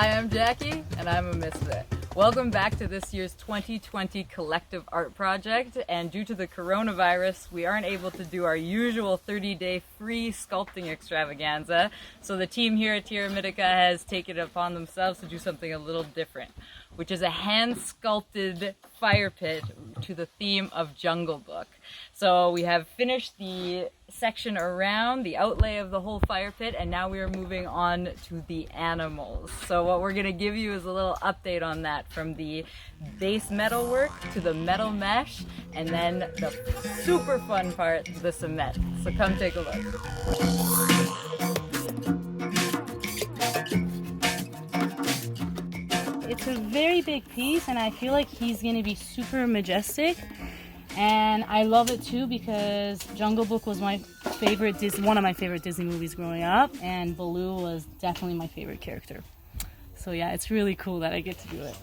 Hi, I'm Jackie, and I'm a misfit. Welcome back to this year's 2020 collective art project, and due to the coronavirus, we aren't able to do our usual 30-day free sculpting extravaganza, so the team here at TierraMitica has taken it upon themselves to do something a little different, which is a hand-sculpted fire pit to the theme of Jungle Book. So we have finished the section around the outlay of the whole fire pit, and now we are moving on to the animals. So what we're going to give you is a little update on that, from the base metal work to the metal mesh, and then the super fun part, the cement. So come take a look. It's a very big piece, and I feel like he's going to be super majestic. And I love it too because Jungle Book was one of my favorite Disney movies growing up, and Baloo was definitely my favorite character. So yeah, it's really cool that I get to do it.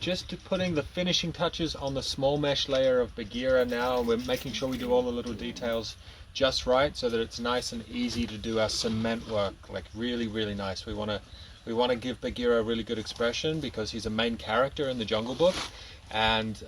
Just putting the finishing touches on the small mesh layer of Bagheera now. We're making sure we do all the little details just right so that it's nice and easy to do our cement work, like really, really nice. We want to give Bagheera a really good expression because he's a main character in the Jungle Book, and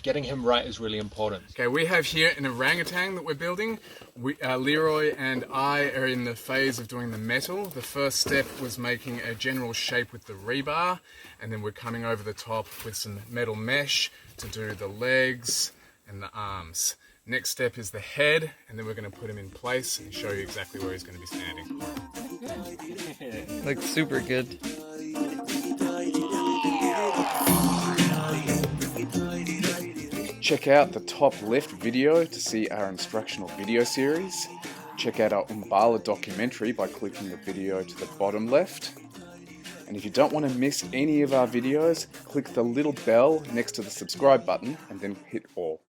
getting him right is really important. Okay, we have here an orangutan that we're building. Leroy and I are in the phase of doing the metal. The first step was making a general shape with the rebar, and then we're coming over the top with some metal mesh to do the legs and the arms. Next step is the head, and then we're going to put him in place and show you exactly where he's going to be standing. Looks super good. Check out the top left video to see our instructional video series. Check out our Umbala documentary by clicking the video to the bottom left. And if you don't want to miss any of our videos, click the little bell next to the subscribe button and then hit all.